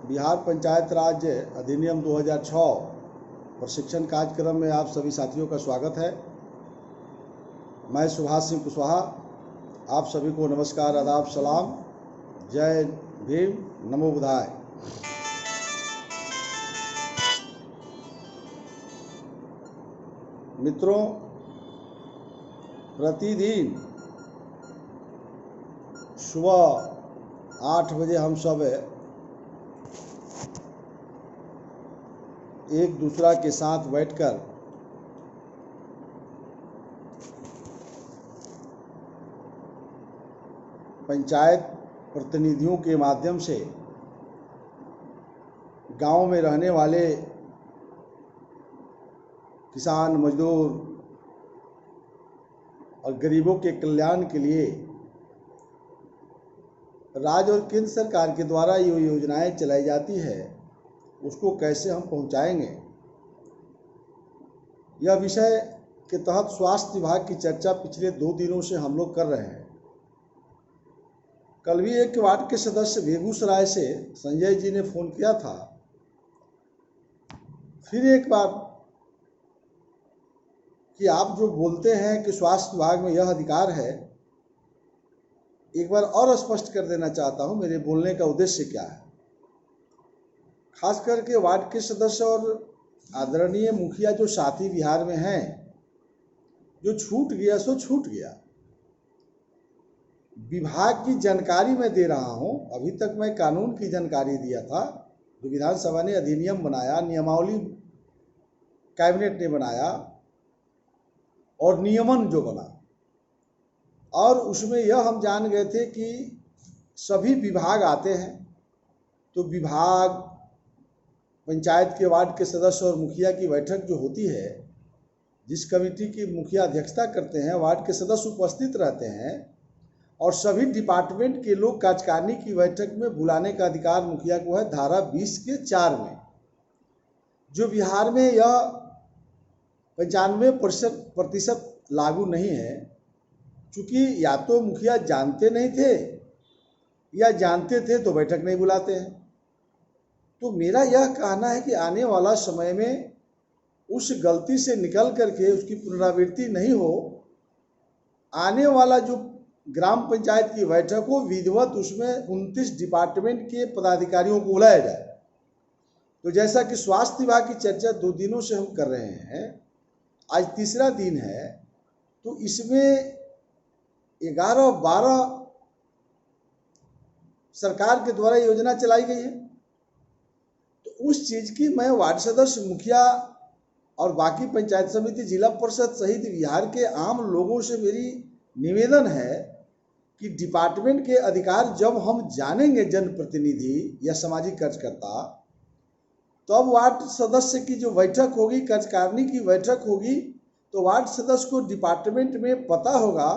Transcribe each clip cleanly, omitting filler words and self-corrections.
बिहार पंचायत राज अधिनियम 2006 प्रशिक्षण कार्यक्रम में आप सभी साथियों का स्वागत है। मैं सुभाष सिंह कुशवाहा आप सभी को नमस्कार, आदाब, सलाम, जय भीम, नमो बुद्धाय। मित्रों, प्रतिदिन सुबह 8 बजे हम सब एक दूसरा के साथ बैठकर पंचायत प्रतिनिधियों के माध्यम से गांव में रहने वाले किसान, मजदूर और गरीबों के कल्याण के लिए राज्य और केंद्र सरकार के द्वारा ये योजनाएं चलाई जाती है, उसको कैसे हम पहुंचाएंगे, यह विषय के तहत स्वास्थ्य विभाग की चर्चा पिछले 2 दिनों से हम लोग कर रहे हैं। कल भी एक वार्ड के सदस्य बेगूसराय से संजय जी ने फोन किया था। फिर एक बार कि आप जो बोलते हैं कि स्वास्थ्य विभाग में यह अधिकार है, एक बार और स्पष्ट कर देना चाहता हूं मेरे बोलने का उद्देश्य क्या है। खास करके वार्ड के सदस्य और आदरणीय मुखिया जो साथी बिहार में हैं, जो छूट गया सो छूट गया। विभाग की जानकारी मैं दे रहा हूं। अभी तक मैं कानून की जानकारी दिया था, जो विधानसभा ने अधिनियम बनाया, नियमावली कैबिनेट ने बनाया और नियमन जो बना, और उसमें यह हम जान गए थे कि सभी विभाग आते हैं, तो विभाग, पंचायत के वार्ड के सदस्य और मुखिया की बैठक जो होती है, जिस कमेटी की मुखिया अध्यक्षता करते हैं, वार्ड के सदस्य उपस्थित रहते हैं और सभी डिपार्टमेंट के लोग कार्यकारिणी की बैठक में बुलाने का अधिकार मुखिया को है, धारा 20 के 4 में। जो बिहार में यह 95% लागू नहीं है, क्योंकि या तो मुखिया जानते नहीं थे या जानते थे तो बैठक नहीं बुलाते हैं। तो मेरा यह कहना है कि आने वाला समय में उस गलती से निकल करके उसकी पुनरावृत्ति नहीं हो। आने वाला जो ग्राम पंचायत की बैठक हो, विधिवत उसमें 29 डिपार्टमेंट के पदाधिकारियों को बुलाया जाए। तो जैसा कि स्वास्थ्य विभाग की चर्चा 2 दिनों से हम कर रहे हैं, आज तीसरा दिन है, तो इसमें 11-12 सरकार के द्वारा योजना चलाई गई है। तो उस चीज की मैं वार्ड सदस्य, मुखिया और बाकी पंचायत समिति, जिला परिषद सहित बिहार के आम लोगों से मेरी निवेदन है कि डिपार्टमेंट के अधिकार जब हम जानेंगे, जनप्रतिनिधि या सामाजिक कार्यकर्ता, तब वार्ड सदस्य की जो बैठक होगी, कार्यकारिणी की बैठक होगी, तो वार्ड सदस्य को डिपार्टमेंट में पता होगा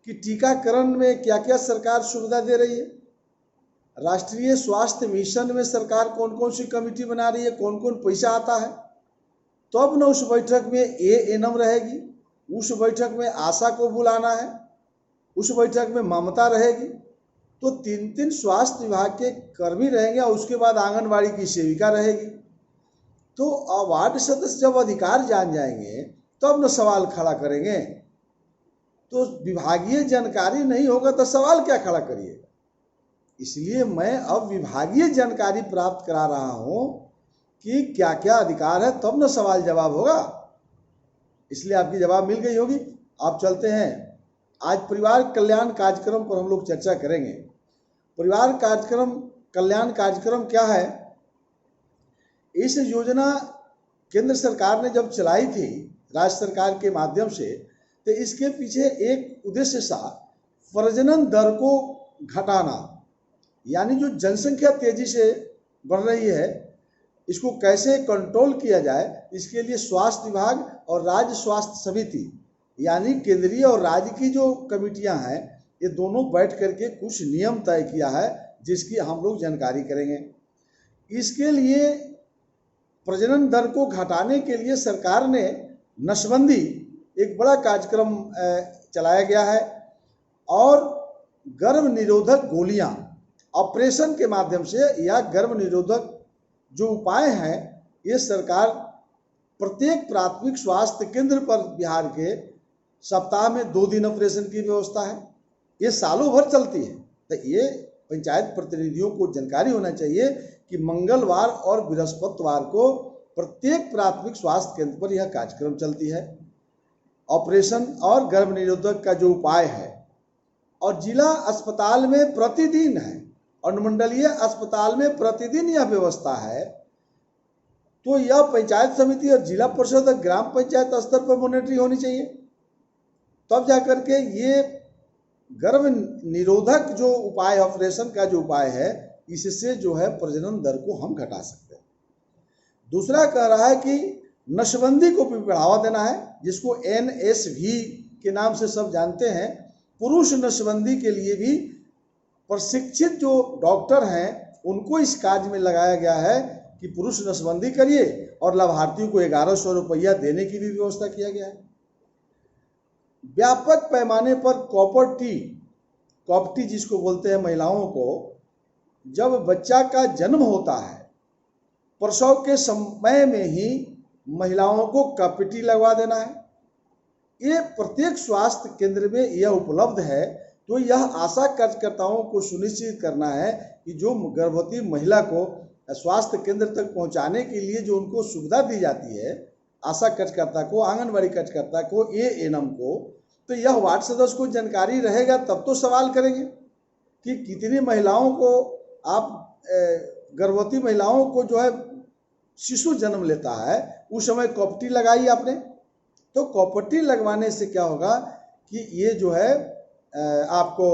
कि टीकाकरण में क्या क्या सरकार सुविधा दे रही है, राष्ट्रीय स्वास्थ्य मिशन में सरकार कौन कौन सी कमेटी बना रही है, कौन कौन पैसा आता है। तब न उस बैठक में एएनएम रहेगी, उस बैठक में आशा को बुलाना है, उस बैठक में ममता रहेगी, तो 3 स्वास्थ्य विभाग के कर्मी रहेंगे और उसके बाद आंगनबाड़ी की सेविका रहेगी। तो वार्ड सदस्य जब अधिकार जान जाएंगे तब न सवाल खड़ा करेंगे। तो विभागीय जानकारी नहीं होगा तो सवाल क्या खड़ा करिएगा। इसलिए मैं अब विभागीय जानकारी प्राप्त करा रहा हूं कि क्या क्या अधिकार है, तब न सवाल जवाब होगा। इसलिए आपकी जवाब मिल गई होगी। आप चलते हैं, आज परिवार कल्याण कार्यक्रम पर हम लोग चर्चा करेंगे। परिवार कल्याण कार्यक्रम क्या है? इस योजना केंद्र सरकार ने जब चलाई थी राज्य सरकार के माध्यम से, तो इसके पीछे एक उद्देश्य था प्रजनन दर को घटाना। यानी जो जनसंख्या तेजी से बढ़ रही है, इसको कैसे कंट्रोल किया जाए, इसके लिए स्वास्थ्य विभाग और राज्य स्वास्थ्य समिति, यानी केंद्रीय और राज्य की जो कमेटियां हैं, ये दोनों बैठ करके कुछ नियम तय किया है, जिसकी हम लोग जानकारी करेंगे। इसके लिए प्रजनन दर को घटाने के लिए सरकार ने नसबंदी एक बड़ा कार्यक्रम चलाया गया है, और गर्भ निरोधक गोलियां ऑपरेशन के माध्यम से या गर्भ निरोधक जो उपाय हैं, ये सरकार प्रत्येक प्राथमिक स्वास्थ्य केंद्र पर बिहार के सप्ताह में 2 दिन ऑपरेशन की व्यवस्था है। ये सालों भर चलती है। तो ये पंचायत प्रतिनिधियों को जानकारी होना चाहिए कि मंगलवार और बृहस्पतिवार को प्रत्येक प्राथमिक स्वास्थ्य केंद्र पर यह कार्यक्रम चलती है, ऑपरेशन और गर्भ निरोधक का जो उपाय है। और जिला अस्पताल में प्रतिदिन है, अनुमंडलीय अस्पताल में प्रतिदिन यह व्यवस्था है। तो यह पंचायत समिति और जिला परिषद और ग्राम पंचायत स्तर पर मॉनिटरिंग होनी चाहिए, तब जाकर के ये गर्भ निरोधक जो उपाय, ऑपरेशन का जो उपाय है, इससे जो है प्रजनन दर को हम घटा सकते हैं। दूसरा कह रहा है कि नशबंदी को भी बढ़ावा देना है, जिसको NSV के नाम से सब जानते हैं। पुरुष नशबंदी के लिए भी प्रशिक्षित जो डॉक्टर हैं उनको इस कार्य में लगाया गया है कि पुरुष नशबंदी करिए, और लाभार्थियों को 1100 रुपया देने की भी व्यवस्था किया गया है। व्यापक पैमाने पर कॉपर्टी जिसको बोलते हैं, महिलाओं को जब बच्चा का जन्म होता है, प्रसव के समय में ही महिलाओं को कॉपर्टी लगवा देना है। ये प्रत्येक स्वास्थ्य केंद्र में यह उपलब्ध है। तो यह आशा कार्यकर्ताओं को सुनिश्चित करना है कि जो गर्भवती महिला को स्वास्थ्य केंद्र तक पहुंचाने के लिए जो उनको सुविधा दी जाती है, आशा कार्यकर्ता को, आंगनबाड़ी कार्यकर्ता को, ANM को, तो यह वार्ड सदस्य को जानकारी रहेगा, तब तो सवाल करेंगे कि कितनी महिलाओं को आप गर्भवती महिलाओं को जो है शिशु जन्म लेता है उस समय कॉपर्टी लगाई आपने। तो कॉपर्टी लगवाने से क्या होगा कि ये जो है आपको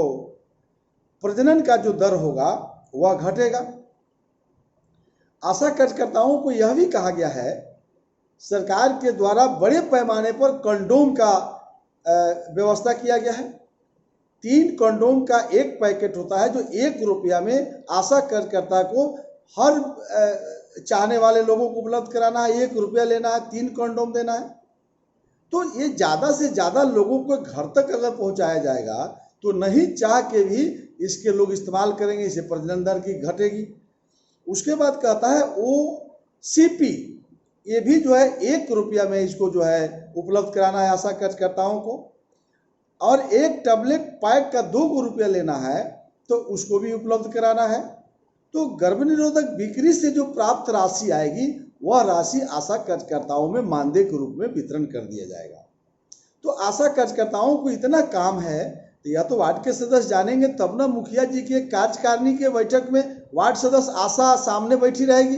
प्रजनन का जो दर होगा वह घटेगा। आशा कार्यकर्ताओं को यह भी कहा गया है, सरकार के द्वारा बड़े पैमाने पर कंडोम का व्यवस्था किया गया है। 3 कंडोम का एक पैकेट होता है जो 1 रुपया में आशा कार्यकर्ता को हर चाहने वाले लोगों को उपलब्ध कराना है। 1 रुपया लेना है, 3 कंडोम देना है। तो ये ज़्यादा से ज़्यादा लोगों को घर तक अगर पहुंचाया जाएगा तो नहीं चाह के भी इसके लोग इस्तेमाल करेंगे, इससे प्रजनन दर की घटेगी। उसके बाद कहता है OCP, ये भी जो है 1 रुपया में इसको जो है उपलब्ध कराना है आशा कार्यकर्ताओं को, और 1 टैबलेट पैक का 2 रुपया लेना है तो उसको भी उपलब्ध कराना है। तो गर्भ निरोधक बिक्री से जो प्राप्त राशि आएगी वह राशि आशा कार्यकर्ताओं में मानदेय के रूप में वितरण कर दिया जाएगा। तो आशा कार्यकर्ताओं को इतना काम है, तो या तो वार्ड के सदस्य जानेंगे तब ना। मुखिया जी की कार्यकारिणी के बैठक में वार्ड सदस्य आशा सामने बैठी रहेगी,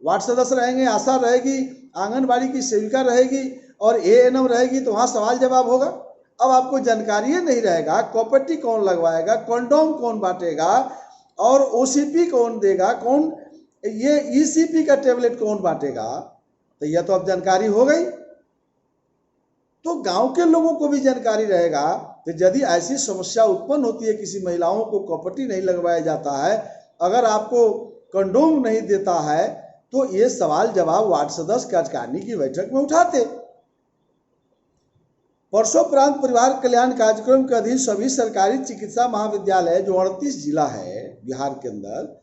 वार्ड सदस्य रहेंगे, आशा रहेगी, आंगनबाड़ी की सेविका रहेगी और ANM रहेगी, तो वहाँ सवाल जवाब होगा। अब आपको जानकारी नहीं रहेगा कॉपर्टी कौन लगवाएगा, कंडोम कौन बांटेगा, और OCP कौन देगा, कौन ये ECP का टेबलेट कौन बांटेगा, तो यह तो अब जानकारी हो गई। तो गांव के लोगों को भी जानकारी रहेगा कि यदि ऐसी समस्या उत्पन्न होती है, किसी महिलाओं को कॉपर्टी नहीं लगवाया जाता है, अगर आपको कंडोम नहीं देता है, तो ये सवाल जवाब वार्ड सदस्य कार्यकारिणी की बैठक में उठाते। वर्षोपरांत परिवार कल्याण कार्यक्रम के अधीन सभी सरकारी चिकित्सा महाविद्यालय जो 38 जिला है बिहार के अंदर,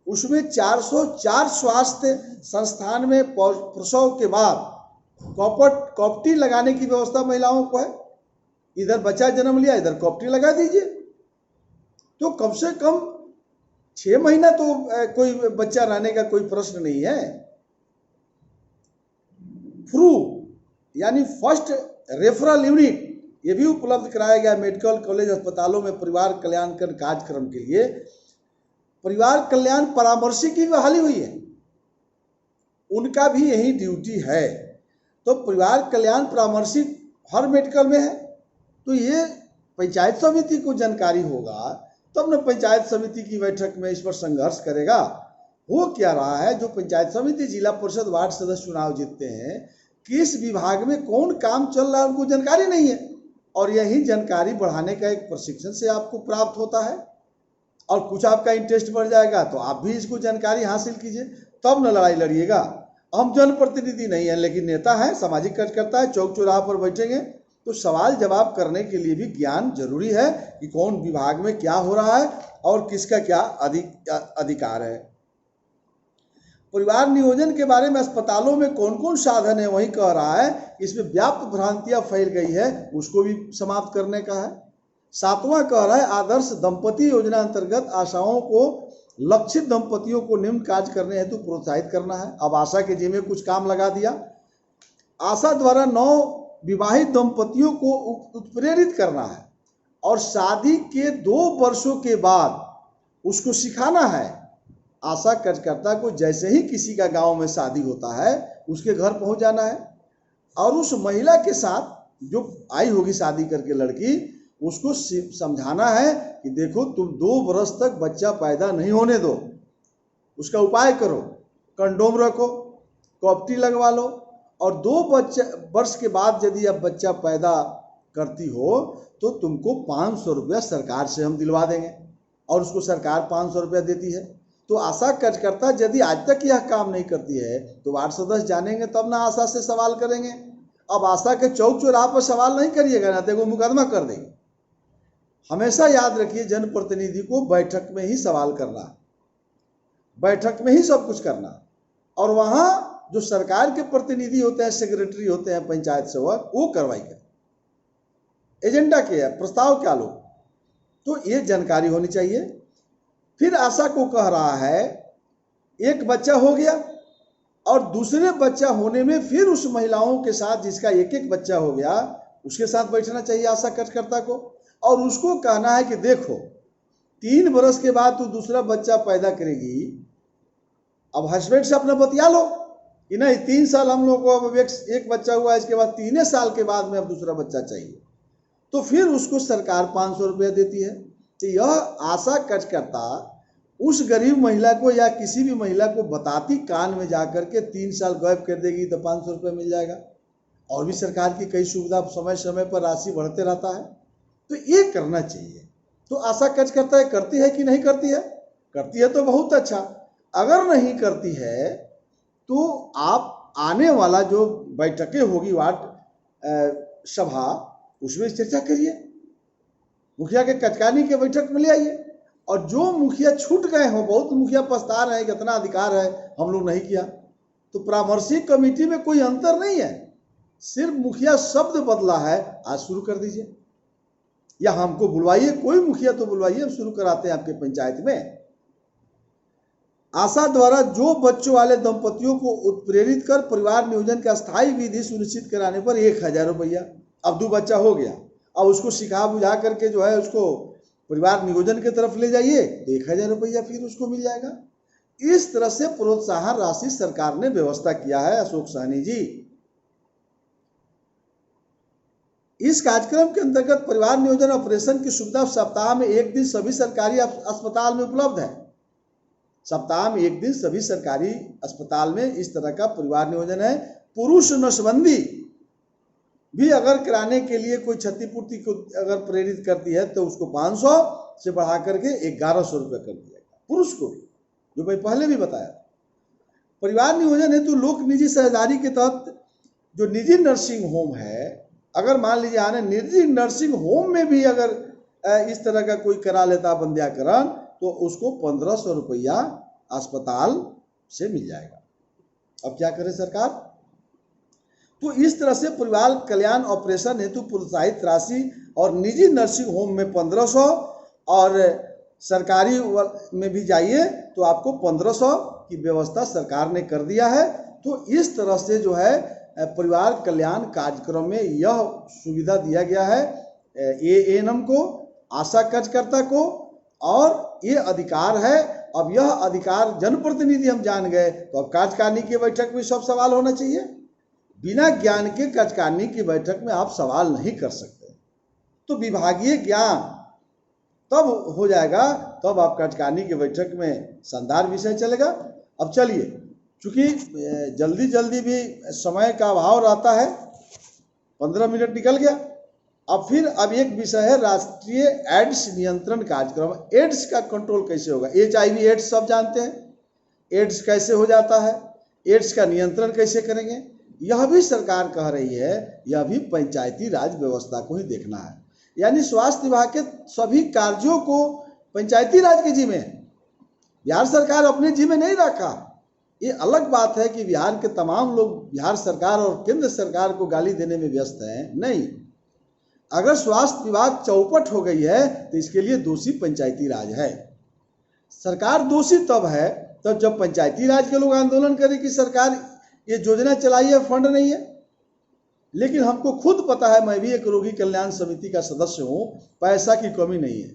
उसमें 404 स्वास्थ्य संस्थान में प्रसव के बाद कॉपर्टी लगाने की व्यवस्था महिलाओं को है। इधर बच्चा जन्म लिया, इधर कॉपर्टी लगा दीजिए। तो कम से कम 6 महीना तो कोई बच्चा रहने का कोई प्रश्न नहीं है। फ्रू यानी फर्स्ट रेफरल यूनिट ये भी उपलब्ध कराया गया मेडिकल कॉलेज अस्पतालों में परिवार कल्याण कार्यक्रम के लिए। परिवार कल्याण परामर्शी की बहाली हुई है, उनका भी यही ड्यूटी है। तो परिवार कल्याण परामर्शी हर मेडिकल में है। तो ये पंचायत समिति को जानकारी होगा तब न पंचायत समिति की बैठक में इस पर संघर्ष करेगा। हो क्या रहा है, जो पंचायत समिति, जिला परिषद, वार्ड सदस्य चुनाव जीतते हैं, किस विभाग में कौन काम चल रहा है उनको जानकारी नहीं है। और यही जानकारी बढ़ाने का एक प्रशिक्षण से आपको प्राप्त होता है। और कुछ आपका इंटरेस्ट बढ़ जाएगा तो आप भी इसको जानकारी हासिल कीजिए, तब न लड़ाई लड़िएगा। हम जनप्रतिनिधि नहीं हैं लेकिन नेता हैं, सामाजिक कार्यकर्ता है, चौक चौराहा पर बैठेंगे तो सवाल जवाब करने के लिए भी ज्ञान जरूरी है कि कौन विभाग में क्या हो रहा है और किसका क्या अधिकार है। परिवार नियोजन के बारे में अस्पतालों में कौन कौन साधन है वही कह रहा है, इसमें व्याप्त भ्रांतियां फैल गई है, उसको भी समाप्त करने का है। 7वां कह रहा है आदर्श दंपति योजना अंतर्गत आशाओं को लक्षित दंपतियों को निम्न कार्य करने हेतु प्रोत्साहित करना है। अब आशा के जिम्मे कुछ काम लगा दिया। आशा द्वारा 9 विवाहित दंपतियों को उत्प्रेरित करना है और शादी के 2 वर्षों के बाद उसको सिखाना है। आशा कार्यकर्ता को जैसे ही किसी का गांव में शादी होता है उसके घर पहुंच जाना है और उस महिला के साथ जो आई होगी शादी करके लड़की, उसको समझाना है कि देखो तुम 2 वर्ष तक बच्चा पैदा नहीं होने दो, उसका उपाय करो, कंडोम रखो, कॉप्टी लगवा लो और 2 वर्ष के बाद यदि अब बच्चा पैदा करती हो तो तुमको 500 रुपया सरकार से हम दिलवा देंगे। और उसको सरकार 500 रुपया देती है। तो आशा कार्यकर्ता यदि आज तक यह काम नहीं करती है तो वार्ड सदस्य जानेंगे तब ना आशा से सवाल करेंगे। अब आशा के चौक चौराहा पर सवाल नहीं करिएगा ना, देखो मुकदमा कर देंगे। हमेशा याद रखिए जनप्रतिनिधि को बैठक में ही सवाल करना, बैठक में ही सब कुछ करना, और वहां जो सरकार के प्रतिनिधि होते हैं, सेक्रेटरी होते हैं, पंचायत सेवक, वो कार्रवाई करें। एजेंडा क्या है, प्रस्ताव क्या लो, तो ये जानकारी होनी चाहिए। फिर आशा को कह रहा है एक बच्चा हो गया और दूसरे बच्चा होने में फिर उस महिलाओं के साथ जिसका एक एक बच्चा हो गया उसके साथ बैठना चाहिए आशा कार्यकर्ता को, और उसको कहना है कि देखो 3 वर्ष के बाद तू दूसरा बच्चा पैदा करेगी, अब हस्बैंड से अपना बतिया लो कि नहीं 3 साल हम लोग को अब एक बच्चा हुआ, इसके बाद 3 साल के बाद में अब दूसरा बच्चा चाहिए, तो फिर उसको सरकार 500 रुपया देती है। तो यह आशा कार्यकर्ता उस गरीब महिला को या किसी भी महिला को बताती कान में जाकर के 3 साल गैप कर देगी तो 500 रुपया मिल जाएगा। और भी सरकार की कई सुविधा समय समय पर राशि बढ़ते रहता है, तो ये करना चाहिए। तो आशा कार्यकर्ता करती है कि नहीं करती है? करती है तो बहुत अच्छा। अगर नहीं करती है तो आप आने वाला जो बैठकें होगी वार्ड सभा, उसमें चर्चा करिए, मुखिया के कचकानी के बैठक में ले आइए। और जो मुखिया छूट गए हो, बहुत मुखिया पछता रहे हैं कि इतना अधिकार है हम लोग नहीं किया, तो परामर्शी कमेटी में कोई अंतर नहीं है, सिर्फ मुखिया शब्द बदला है। आज शुरू कर दीजिए या हमको बुलवाइए, कोई मुखिया तो बुलवाइए, हम शुरू कराते हैं आपके पंचायत में। आशा द्वारा जो बच्चों वाले दंपतियों को उत्प्रेरित कर परिवार नियोजन का स्थायी विधि सुनिश्चित कराने पर 1000 रुपया। अब 2 बच्चा हो गया, अब उसको सिखा बुझा करके जो है उसको परिवार नियोजन की तरफ ले जाइए तो 1000 रुपया फिर उसको मिल जाएगा। इस तरह से प्रोत्साहन राशि सरकार ने व्यवस्था किया है। अशोक सहनी जी, इस कार्यक्रम के अंतर्गत परिवार नियोजन ऑपरेशन की सुविधा सप्ताह में 1 दिन सभी सरकारी अस्पताल में उपलब्ध है। सप्ताह में 1 दिन सभी सरकारी अस्पताल में इस तरह का परिवार नियोजन है। पुरुष नसबंदी भी अगर कराने के लिए कोई क्षतिपूर्ति को अगर प्रेरित करती है तो उसको 500 से बढ़ा करके 1100 रुपये कर दिया जाएगा पुरुष को भी, जो मैं पहले भी बताया। परिवार नियोजन हेतु लोक निजी साझेदारी के तहत जो निजी नर्सिंग होम है, अगर मान लीजिए आने निजी नर्सिंग होम में भी अगर इस तरह का कोई करा लेता बंध्याकरण तो उसको 1500 रुपया अस्पताल से मिल जाएगा। अब क्या करे सरकार? तो इस तरह से परिवार कल्याण ऑपरेशन हेतु प्रोत्साहित राशि और निजी नर्सिंग होम में 1500 और सरकारी में भी जाइए तो आपको 1500 की व्यवस्था सरकार ने कर दिया है। तो इस तरह से जो है परिवार कल्याण कार्यक्रम में यह सुविधा दिया गया है एएनएम को, आशा कार्यकर्ता को, और ये अधिकार है। अब यह अधिकार जनप्रतिनिधि हम जान गए तो अब कार्यकारिणी की बैठक में सब सवाल होना चाहिए। बिना ज्ञान के कार्यकारिणी की बैठक में आप सवाल नहीं कर सकते। तो विभागीय ज्ञान तब हो जाएगा, तब आप कार्यकारिणी की बैठक में शानदार विषय चलेगा। अब चलिए, चूंकि जल्दी जल्दी भी समय का अभाव रहता है, 15 मिनट निकल गया। अब एक विषय है राष्ट्रीय एड्स नियंत्रण कार्यक्रम। एड्स का कंट्रोल कैसे होगा? HIV एड्स सब जानते हैं, एड्स कैसे हो जाता है, एड्स का नियंत्रण कैसे करेंगे, यह भी सरकार कह रही है, यह भी पंचायती राज व्यवस्था को ही देखना है। यानी स्वास्थ्य विभाग के सभी कार्यों को पंचायती राज के जिम्मे, बिहार सरकार अपने जिम्मे नहीं रखा। ये अलग बात है कि बिहार के तमाम लोग बिहार सरकार और केंद्र सरकार को गाली देने में व्यस्त हैं। नहीं, अगर स्वास्थ्य विभाग चौपट हो गई है तो इसके लिए दोषी पंचायती राज है। सरकार दोषी तब है तब जब पंचायती राज के लोग आंदोलन करें कि सरकार ये योजना चलाई है, फंड नहीं है। लेकिन हमको खुद पता है, मैं भी एक रोगी कल्याण समिति का सदस्य हूं, पैसा की कमी नहीं है।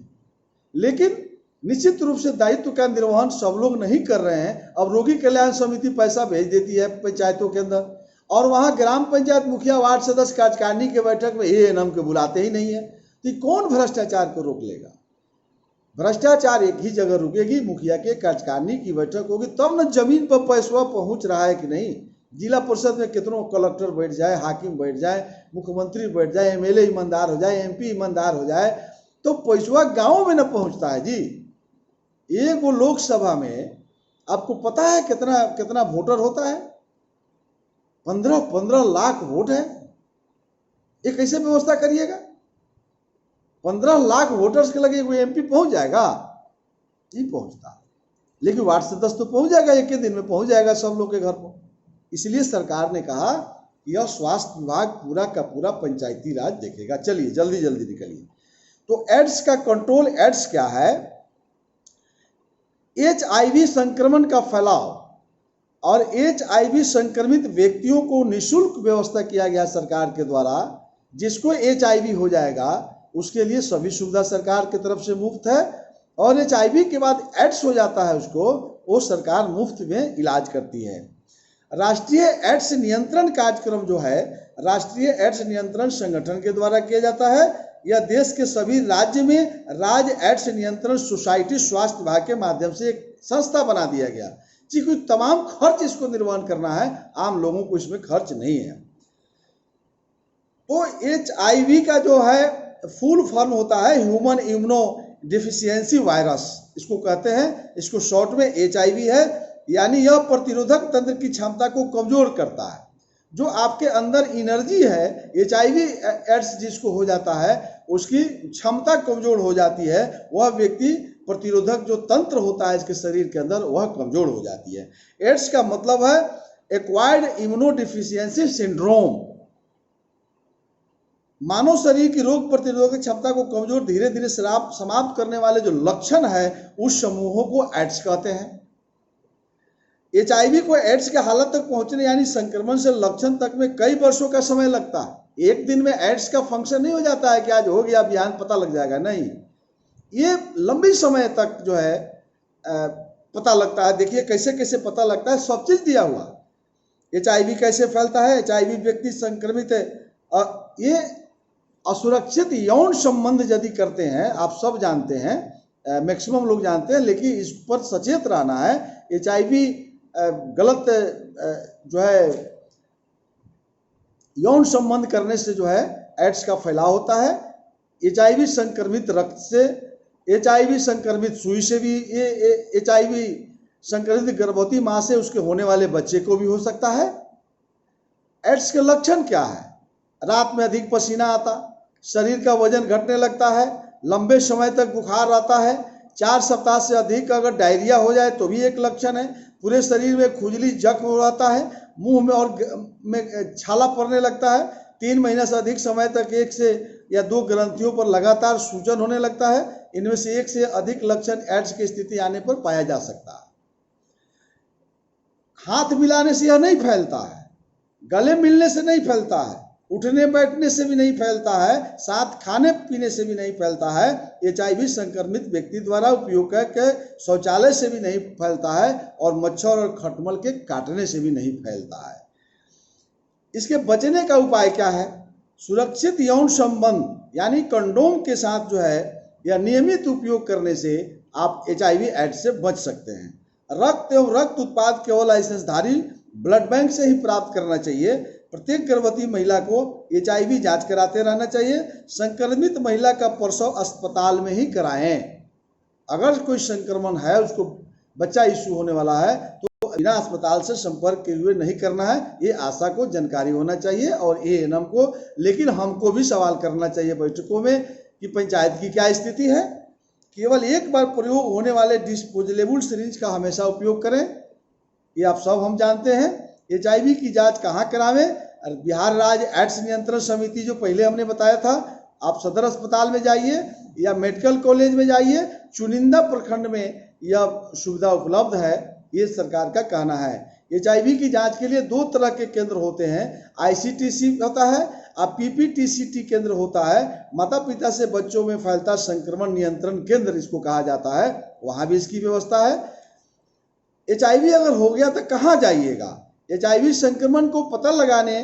लेकिन निश्चित रूप से दायित्व का निर्वहन सब लोग नहीं कर रहे हैं। अब रोगी कल्याण समिति पैसा भेज देती है पंचायतों के अंदर, और वहां ग्राम पंचायत मुखिया, वार्ड सदस्य, कार्यकारिणी के बैठक में एएनएम के बुलाते ही नहीं है। तो कौन भ्रष्टाचार को रोक लेगा? भ्रष्टाचार एक ही जगह रुकेगी, मुखिया के कार्यकारिणी की बैठक होगी, तब न जमीन पर पैसा पहुंच रहा है कि नहीं। जिला परिषद में कितनों कलेक्टर बैठ जाए, हाकिम बैठ जाए, मुख्यमंत्री बैठ जाए, एमएलए ईमानदार हो जाए, एमपी ईमानदार हो जाए, तो पैसा गांव में न पहुंचता है जी। एक वो लोकसभा में आपको पता है कितना कितना वोटर होता है? 15 लाख वोट है। ये कैसे व्यवस्था करिएगा? 15 लाख वोटर्स के लगे कोई एमपी पहुंच जाएगा? नहीं पहुंचता। लेकिन वार्ड सदस्य तो पहुंच जाएगा, एक ही दिन में पहुंच जाएगा सब लोग के घर पर। इसलिए सरकार ने कहा यह स्वास्थ्य विभाग पूरा का पूरा पंचायती राज देखेगा। चलिए जल्दी जल्दी निकलिए। तो एड्स का कंट्रोल, एड्स क्या है? एचआईवी संक्रमण का फैलाव और एचआईवी संक्रमित व्यक्तियों को निःशुल्क व्यवस्था किया गया सरकार के द्वारा। जिसको एचआईवी हो जाएगा उसके लिए सभी सुविधा सरकार की तरफ से मुफ्त है, और एचआईवी के बाद एड्स हो जाता है उसको, वो सरकार मुफ्त में इलाज करती है। राष्ट्रीय एड्स नियंत्रण कार्यक्रम जो है, राष्ट्रीय एड्स नियंत्रण संगठन के द्वारा किया जाता है। यह देश के सभी राज्य में राज्य एड्स नियंत्रण सोसाइटी स्वास्थ्य विभाग के माध्यम से एक संस्था बना दिया गया। क्योंकि तमाम खर्च इसको निर्वहन करना है, आम लोगों को इसमें खर्च नहीं है। तो एचआईवी का जो है फुल फॉर्म होता है ह्यूमन इम्यूनो डिफिशियंसी वायरस, इसको कहते हैं। इसको शॉर्ट में एचआईवी है। यानी यह प्रतिरोधक तंत्र की क्षमता को कमजोर करता है। जो आपके अंदर एनर्जी है, एचआईवी एड्स जिसको हो जाता है उसकी क्षमता कमजोर हो जाती है। वह व्यक्ति प्रतिरोधक जो तंत्र होता है इसके शरीर के अंदर, वह कमजोर हो जाती है। एड्स का मतलब है एक्वायर्ड इम्यूनोडिफिशियंसी सिंड्रोम। मानव शरीर की रोग प्रतिरोधक क्षमता को कमजोर धीरे धीरे समाप्त करने वाले जो लक्षण है उस समूहों को एड्स कहते हैं। एचआईवी को एड्स के हालत तक पहुंचने यानी संक्रमण से लक्षण तक में कई वर्षों का समय लगता है। एक दिन में एड्स का फंक्शन नहीं हो जाता है कि आज हो गया, बिहान पता लग जाएगा, नहीं। ये लंबी समय तक जो है पता लगता है। देखिए कैसे कैसे पता लगता है, सब चीज दिया हुआ। एचआईवी कैसे फैलता है? एचआईवी व्यक्ति संक्रमित है, ये असुरक्षित यौन संबंध यदि करते हैं, आप सब जानते हैं, मैक्सिमम लोग जानते हैं, लेकिन इस पर सचेत रहना है। एचआईवी गलत जो है यौन संबंध करने से जो है एड्स का फैलाव होता है। एचआईवी संक्रमित रक्त से, एचआईवी संक्रमित सुई से भी, ये एचआईवी संक्रमित गर्भवती मां से उसके होने वाले बच्चे को भी हो सकता है। एड्स के लक्षण क्या है? रात में अधिक पसीना आता, शरीर का वजन घटने लगता है, लंबे समय तक बुखार आता है, 4 सप्ताह से अधिक अगर डायरिया हो जाए तो भी एक लक्षण है। पूरे शरीर में खुजली, जख्म हो जाता है, मुंह में और में छाला पड़ने लगता है। 3 महीने से अधिक समय तक 1 से या 2 ग्रंथियों पर लगातार सूजन होने लगता है। इनमें से 1 से अधिक लक्षण एड्स की स्थिति आने पर पाया जा सकता है। हाथ मिलाने से यह नहीं फैलता है, गले मिलने से नहीं फैलता है, उठने बैठने से भी नहीं फैलता है, साथ खाने पीने से भी नहीं फैलता है। एचआईवी संक्रमित व्यक्ति द्वारा उपयोग के शौचालय से भी नहीं फैलता है, और मच्छर और खटमल के काटने से भी नहीं फैलता है। इसके बचने का उपाय क्या है? सुरक्षित यौन संबंध यानी कंडोम के साथ जो है या नियमित उपयोग करने से आप एचआईवी एड्स से बच सकते हैं। रक्त एवं रक्त उत्पाद केवल लाइसेंसधारी ब्लड बैंक से ही प्राप्त करना चाहिए। प्रत्येक गर्भवती महिला को एचआईवी जांच कराते रहना चाहिए। संक्रमित महिला का प्रसव अस्पताल में ही कराएं। अगर कोई संक्रमण है, उसको बच्चा इश्यू होने वाला है, तो बिना अस्पताल से संपर्क किए हुए नहीं करना है, ये आशा को जानकारी होना चाहिए और एएनएम को। लेकिन हमको भी सवाल करना चाहिए बैठकों में कि पंचायत की क्या स्थिति है। केवल एक बार प्रयोग होने वाले डिस्पोजेबल सिरिंज का हमेशा उपयोग करें, ये आप सब हम जानते हैं। HIV की जांच कहाँ करावें? बिहार राज्य एड्स नियंत्रण समिति जो पहले हमने बताया था, आप सदर अस्पताल में जाइए या मेडिकल कॉलेज में जाइए, चुनिंदा प्रखंड में यह सुविधा उपलब्ध है, ये सरकार का कहना है। HIV की जांच के लिए 2 तरह के केंद्र होते हैं, ICTC होता है और PPTCT केंद्र होता है, माता पिता से बच्चों में फैलता संक्रमण नियंत्रण केंद्र इसको कहा जाता है, वहाँ भी इसकी व्यवस्था है। HIV अगर हो गया तो कहाँ जाइएगा? HIV संक्रमण को पता लगाने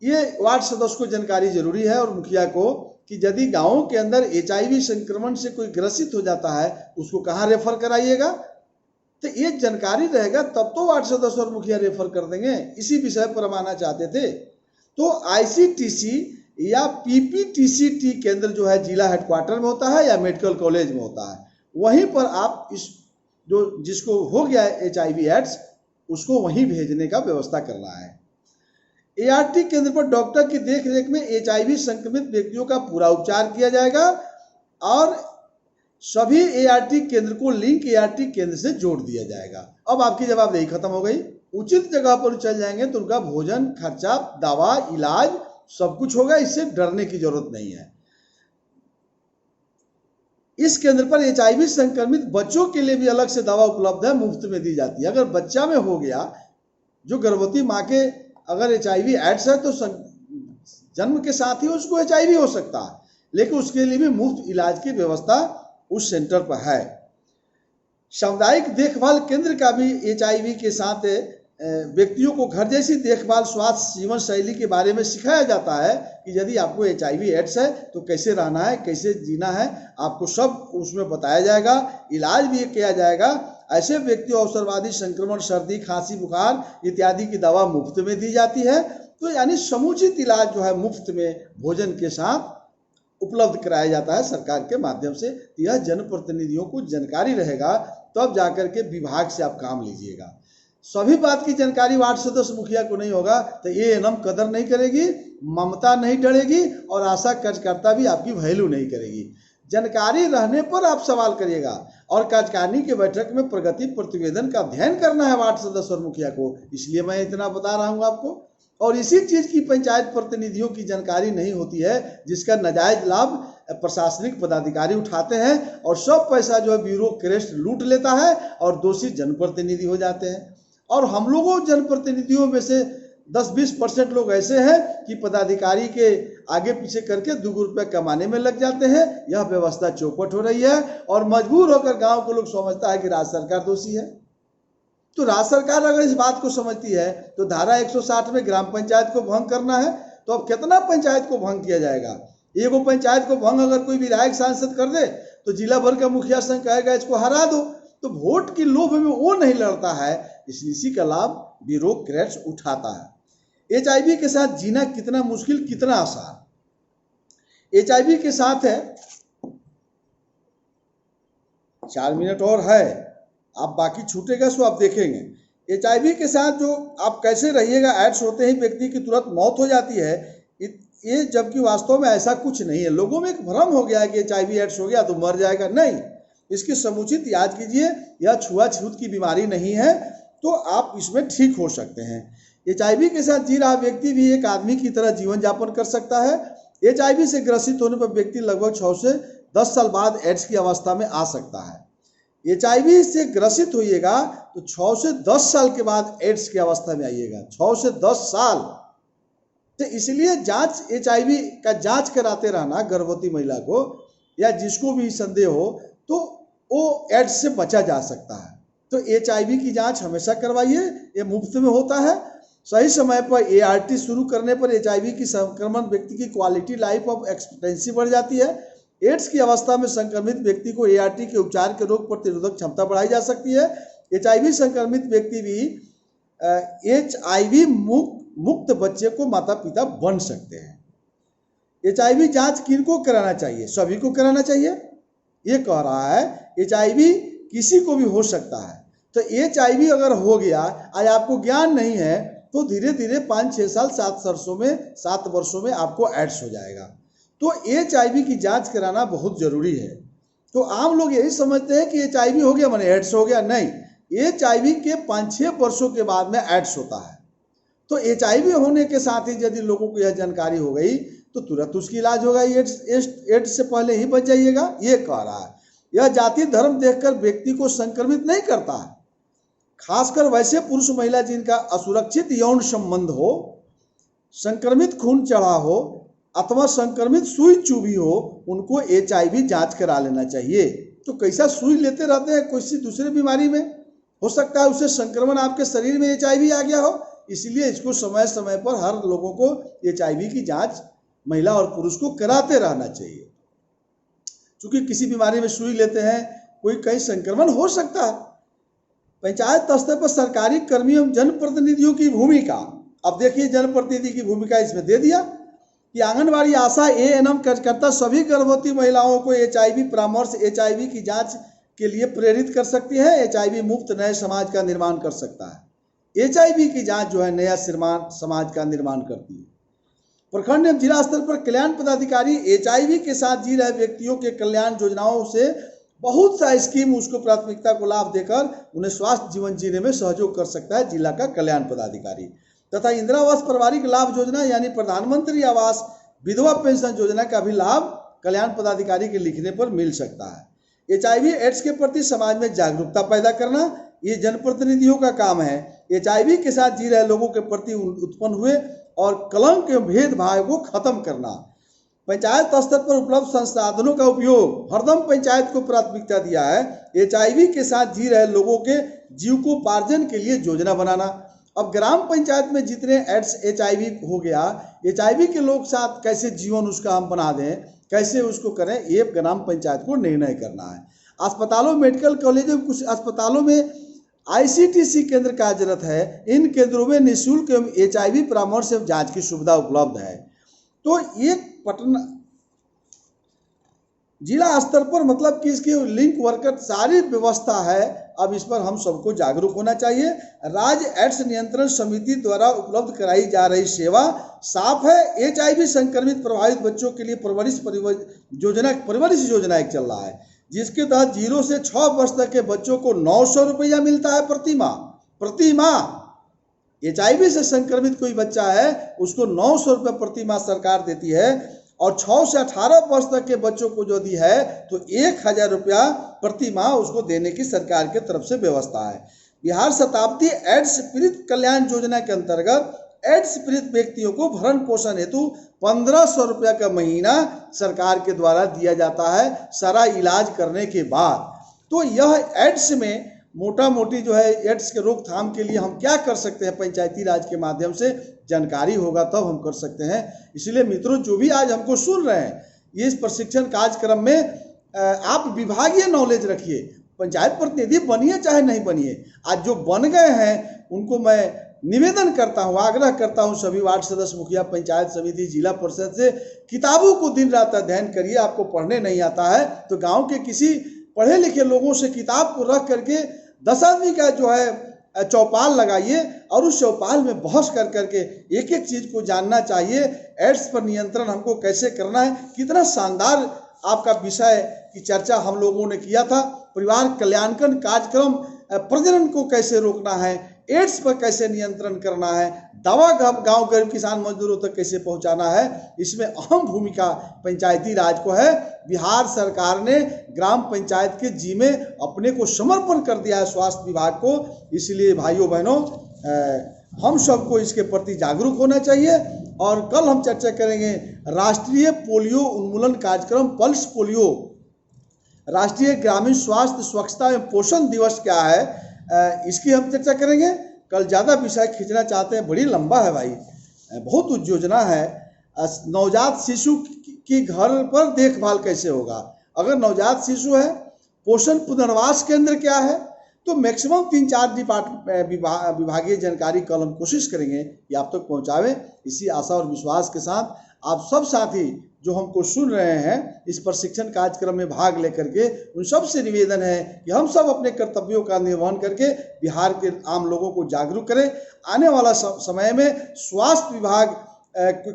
ये वार्ड सदस्य को जानकारी जरूरी है और मुखिया को कि यदि गांवों के अंदर HIV संक्रमण से कोई ग्रसित हो जाता है उसको कहाँ रेफर कराइएगा, तो ये जानकारी रहेगा तब तो वार्ड सदस्य और मुखिया रेफर कर देंगे। इसी विषय पर हम आना चाहते थे। तो ICTC या PPTCT केंद्र जो है जिला हेडक्वार्टर में होता है या मेडिकल कॉलेज में होता है, वहीं पर आप इस जो जिसको हो गया है HIV एड्स उसको वहीं भेजने का व्यवस्था करना है। ART केंद्र पर डॉक्टर की देखरेख में HIV संक्रमित व्यक्तियों का पूरा उपचार किया जाएगा और सभी ART केंद्र को लिंक ART केंद्र से जोड़ दिया जाएगा। अब आपकी जवाबदेही खत्म हो गई। उचित जगह पर चल जाएंगे तो उनका भोजन खर्चा, दवा, इलाज सब कुछ होगा, इससे डरने की जरूरत नहीं है। इस केंद्र पर HIV संक्रमित बच्चों के लिए भी अलग से दवा उपलब्ध है, मुफ्त में दी जाती है। अगर बच्चा में हो गया, जो गर्भवती माँ के अगर HIV एड्स है तो जन्म के साथ ही उसको HIV हो सकता है, लेकिन उसके लिए भी मुफ्त इलाज की व्यवस्था उस सेंटर पर है। सामुदायिक देखभाल केंद्र का भी HIV के साथ व्यक्तियों को घर जैसी देखभाल, स्वास्थ्य, जीवन शैली के बारे में सिखाया जाता है कि यदि आपको HIV एड्स है तो कैसे रहना है, कैसे जीना है, आपको सब उसमें बताया जाएगा। इलाज भी किया जाएगा। ऐसे व्यक्तियों अवसरवादी संक्रमण, सर्दी, खांसी, बुखार इत्यादि की दवा मुफ्त में दी जाती है। तो यानी समुचित इलाज जो है मुफ्त में भोजन के साथ उपलब्ध कराया जाता है सरकार के माध्यम से। यह जनप्रतिनिधियों को जानकारी रहेगा तब जाकर के विभाग से आप काम लीजिएगा। सभी बात की जानकारी वार्ड सदस्य मुखिया को नहीं होगा तो एएनएम कदर नहीं करेगी, ममता नहीं डरेगी और आशा कार्यकर्ता भी आपकी वैल्यू नहीं करेगी। जानकारी रहने पर आप सवाल करिएगा और कार्यकारिणी के बैठक में प्रगति प्रतिवेदन का अध्ययन करना है वार्ड सदस्य और मुखिया को, इसलिए मैं इतना बता रहा हूँ आपको। और इसी चीज की पंचायत प्रतिनिधियों की जानकारी नहीं होती है, जिसका नाजायज लाभ प्रशासनिक पदाधिकारी उठाते हैं और सब पैसा जो है ब्यूरोक्रेट लूट लेता है और दोषी जनप्रतिनिधि हो जाते हैं। और हम लोगों जनप्रतिनिधियों में से 10-20% लोग ऐसे हैं कि पदाधिकारी के आगे पीछे करके 2 रुपये कमाने में लग जाते हैं। यह व्यवस्था चौपट हो रही है और मजबूर होकर गांव के लोग समझता है कि राज्य सरकार दोषी है। तो राज्य सरकार अगर इस बात को समझती है तो धारा 160 में ग्राम पंचायत को भंग करना है, तो अब कितना पंचायत को भंग किया जाएगा? एगो पंचायत को भंग अगर कोई विधायक सांसद कर दे तो जिला भर का मुखिया संघ कहेगा इसको हरा दो। तो वोट की लोभ में वो नहीं लड़ता है, इसलिए इसी का लाभ ब्यूरोक्रेट्स उठाता है। HIV के साथ जीना कितना मुश्किल, कितना आसान। HIV के साथ है, 4 मिनट और है, आप बाकी छूटेगा सो आप देखेंगे। HIV के साथ जो आप कैसे रहिएगा, एड्स होते ही व्यक्ति की तुरंत मौत हो जाती है, ये जबकि वास्तव में ऐसा कुछ नहीं है। लोगों में एक भ्रम हो गया है कि HIV एड्स हो गया तो मर जाएगा। नहीं, इसकी समुचित इलाज कीजिए। यह छुआछूत की बीमारी नहीं है तो आप इसमें ठीक हो सकते हैं। HIV के साथ जी रहा व्यक्ति भी एक आदमी की तरह जीवन यापन कर सकता है। HIV से ग्रसित होने पर व्यक्ति लगभग 6 से 10 साल बाद एड्स की अवस्था में आ सकता है। HIV से ग्रसित होइएगा तो 6 से 10 साल के बाद एड्स की अवस्था में आइएगा। 6 से 10 साल। तो इसलिए जांच, HIV का जांच कराते रहना गर्भवती महिला को या जिसको भी संदेह हो तो वो एड्स से बचा जा सकता है। तो HIV की जांच हमेशा करवाइए, ये मुफ्त में होता है। सही समय पर ART शुरू करने पर HIV की संक्रमण व्यक्ति की क्वालिटी लाइफ ऑफ एक्सपेक्टेंसी बढ़ जाती है। एड्स की अवस्था में संक्रमित व्यक्ति को ART के उपचार के रोग प्रतिरोधक क्षमता बढ़ाई जा सकती है। HIV संक्रमित व्यक्ति भी HIV मुक्त बच्चे को माता पिता बन सकते हैं। HIV जांच किनको कराना चाहिए? सभी को कराना चाहिए। ये कह रहा है HIV किसी को भी हो सकता है, तो HIV अगर हो गया, आज आपको ज्ञान नहीं है, तो धीरे धीरे 5-6 साल 7 वर्षों में आपको एड्स हो जाएगा। तो HIV की जांच कराना बहुत जरूरी है। तो आम लोग यही समझते हैं कि HIV हो गया माने एड्स हो गया। नहीं, HIV के 5-6 वर्षों के बाद में एड्स होता है। तो HIV होने के साथ ही यदि लोगों को यह जानकारी हो गई तो तुरंत उसकी इलाज होगा। एड्स से पहले ही बच जाइएगा, ये कह रहा है। यह जाति धर्म देखकर व्यक्ति को संक्रमित नहीं करता है, खासकर वैसे पुरुष महिला जिनका असुरक्षित यौन संबंध हो, संक्रमित खून चढ़ा हो अथवा संक्रमित सुई चुभी हो, उनको HIV जांच करा लेना चाहिए। तो कैसा सुई लेते रहते हैं किसी दूसरे बीमारी में, हो सकता है उससे संक्रमण आपके शरीर में HIV आ गया हो, इसलिए इसको समय समय पर हर लोगों को HIV की जांच महिला और पुरुष को कराते रहना चाहिए। क्योंकि किसी बीमारी में सुई लेते हैं, कोई कहीं संक्रमण हो सकता है। पंचायत स्तर पर सरकारी कर्मियों जनप्रतिनिधियों की भूमिका, अब देखिए जनप्रतिनिधि की भूमिका इसमें दे दिया कि आंगनबाड़ी आशा ANM कार्यकर्ता सभी गर्भवती महिलाओं को HIV परामर्श, HIV की जांच के लिए प्रेरित कर सकती है। HIV मुक्त नए समाज का निर्माण कर सकता है। HIV की जांच जो है नया समाज का निर्माण करती है। प्रखंड एवं जिला स्तर पर कल्याण पदाधिकारी HIV के साथ जी रहे व्यक्तियों के कल्याण योजनाओं से बहुत सा स्कीम उसको प्राथमिकता को लाभ देकर उन्हें स्वास्थ्य जीवन जीने में सहयोग कर सकता है जिला का कल्याण पदाधिकारी। तथा इंदिरा आवास पारिवारिक लाभ योजना यानी प्रधानमंत्री आवास विधवा पेंशन योजना का भी लाभ कल्याण पदाधिकारी के लिखने पर मिल सकता है। HIV एड्स के प्रति समाज में जागरूकता पैदा करना ये जनप्रतिनिधियों का काम है। HIV के साथ जी रहे लोगों के प्रति उत्पन्न हुए और कलंक एवं भेदभाव को खत्म करना। पंचायत स्तर पर उपलब्ध संसाधनों का उपयोग, हरदम पंचायत को प्राथमिकता दिया है। HIV के साथ जी रहे लोगों के जीविकोपार्जन के लिए योजना बनाना। अब ग्राम पंचायत में जितने एड्स HIV हो गया, HIV के लोग साथ कैसे जीवन उसका हम बना दें, कैसे उसको करें, ये ग्राम पंचायत को निर्णय करना है। अस्पतालों, मेडिकल कॉलेजों, कुछ अस्पतालों में ICTC केंद्र कार्यरत है। इन केंद्रों में निःशुल्क एवं HIV परामर्श एवं जांच की सुविधा उपलब्ध है। तो एक पटना जिला स्तर पर मतलब कि इसकी लिंक वर्कर सारी व्यवस्था है। अब इस पर हम सबको जागरूक होना चाहिए। राज्य एड्स नियंत्रण समिति द्वारा उपलब्ध कराई जा रही सेवा साफ है। HIV संक्रमित प्रभावित बच्चों के लिए परवरिश योजना एक चल रहा है, जिसके तहत 0 से 6 वर्ष तक के बच्चों को 900 रुपया मिलता है प्रति माह। HIV से संक्रमित कोई बच्चा है उसको 900 रुपये प्रति माह सरकार देती है, और 6 से 18 वर्ष तक के बच्चों को जो दी है तो 1000 रुपया प्रति माह उसको देने की सरकार के तरफ से व्यवस्था है। बिहार शताब्दी एड्स पीड़ित कल्याण योजना के अंतर्गत एड्स पीड़ित व्यक्तियों को भरण पोषण हेतु 1500 रुपया का महीना सरकार के द्वारा दिया जाता है सारा इलाज करने के बाद। तो यह एड्स में मोटा मोटी जो है एड्स के रोकथाम के लिए हम क्या कर सकते हैं, पंचायती राज के माध्यम से जानकारी होगा तब हम कर सकते हैं। इसलिए मित्रों, जो भी आज हमको सुन रहे हैं, ये इस प्रशिक्षण कार्यक्रम में आप विभागीय नॉलेज रखिए। पंचायत प्रतिनिधि बनिए चाहे नहीं बनिए, आज जो बन गए हैं उनको मैं निवेदन करता हूँ, आग्रह करता हूँ सभी वार्ड सदस्य, मुखिया, पंचायत समिति, जिला परिषद से किताबों को दिन रात अध्ययन करिए। आपको पढ़ने नहीं आता है तो गाँव के किसी पढ़े लिखे लोगों से किताब को रख करके 10 आदमी का जो है चौपाल लगाइए और उस चौपाल में बहस कर करके एक एक चीज को जानना चाहिए। एड्स पर नियंत्रण हमको कैसे करना है, कितना शानदार आपका विषय की चर्चा हम लोगों ने किया था। परिवार कल्याणकरण कार्यक्रम, प्रजनन को कैसे रोकना है, एड्स पर कैसे नियंत्रण करना है, दवा गांव गरीब किसान मजदूरों तक कैसे पहुंचाना है, इसमें अहम भूमिका पंचायती राज को है। बिहार सरकार ने ग्राम पंचायत के जिम्मे अपने को समर्पण कर दिया है स्वास्थ्य विभाग को। इसलिए भाइयों बहनों, हम सबको इसके प्रति जागरूक होना चाहिए। और कल हम चर्चा करेंगे राष्ट्रीय पोलियो उन्मूलन कार्यक्रम, पल्स पोलियो, राष्ट्रीय ग्रामीण स्वास्थ्य स्वच्छता एवं पोषण दिवस क्या है, इसकी हम चर्चा करेंगे कल। ज़्यादा विषय खींचना चाहते हैं, बड़ी लंबा है भाई, बहुत योजना है। नवजात शिशु की घर पर देखभाल कैसे होगा, अगर नवजात शिशु है, पोषण पुनर्वास केंद्र क्या है, तो मैक्सिमम 3-4 विभागीय जानकारी कल हम कोशिश करेंगे कि आप तक पहुंचावें। इसी आशा और विश्वास के साथ आप सब साथी जो हमको सुन रहे हैं इस प्रशिक्षण कार्यक्रम में भाग लेकर के, उन सब से निवेदन है कि हम सब अपने कर्तव्यों का निर्वहन करके बिहार के आम लोगों को जागरूक करें। आने वाला समय में स्वास्थ्य विभाग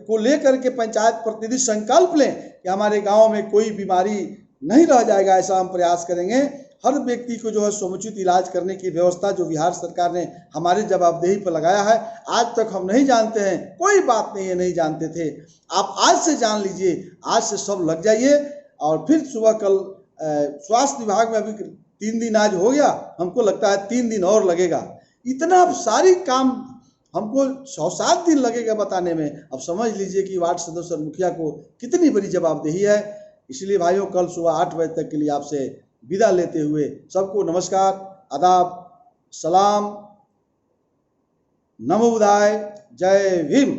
को लेकर के पंचायत प्रतिनिधि संकल्प लें कि हमारे गांव में कोई बीमारी नहीं रह जाएगा, ऐसा हम प्रयास करेंगे। हर व्यक्ति को जो है समुचित इलाज करने की व्यवस्था जो बिहार सरकार ने हमारी जवाबदेही पर लगाया है, आज तक हम नहीं जानते हैं, कोई बात नहीं है, नहीं जानते थे, आप आज से जान लीजिए, आज से सब लग जाइए। और फिर सुबह कल स्वास्थ्य विभाग में अभी 3 दिन आज हो गया, हमको लगता है 3 दिन और लगेगा। इतना सारी काम हमको 6-7 दिन लगेगा बताने में। अब समझ लीजिए कि वार्ड सदस्य और मुखिया को कितनी बड़ी जवाबदेही है। इसलिए भाइयों, कल सुबह 8 बजे तक के लिए आपसे विदा लेते हुए सबको नमस्कार, आदाब, सलाम, नमो बुद्धाय, जय भीम।